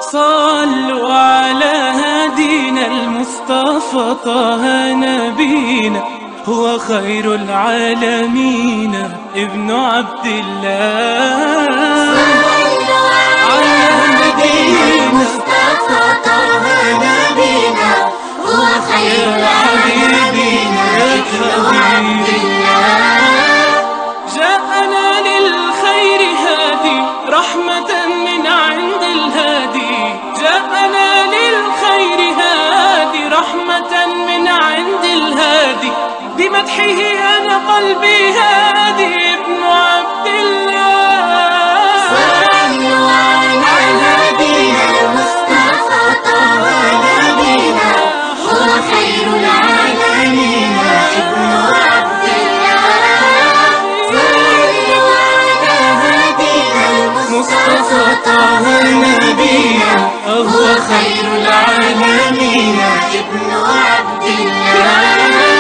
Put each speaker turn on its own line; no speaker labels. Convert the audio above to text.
صلوا على هدينا المصطفى طه نبينا، هو خير العالمين ابن عبد الله.
صلوا على هدينا المصطفى طه نبينا، هو خير العالمين ابن عبد الله.
جاءنا للخير هادي رحمة من عند الهادي، جاءنا للخير هادي رحمة من عند الهادي، بمدحه أنا قلبي هادي ابن عبد الله.
صلوا على هدينا المصطفى طه نبينا، هو خير العالمين ابن عبد الله. صلوا على هدينا المصطفى طه نبينا، هو خير العالمين ابن عبد الله.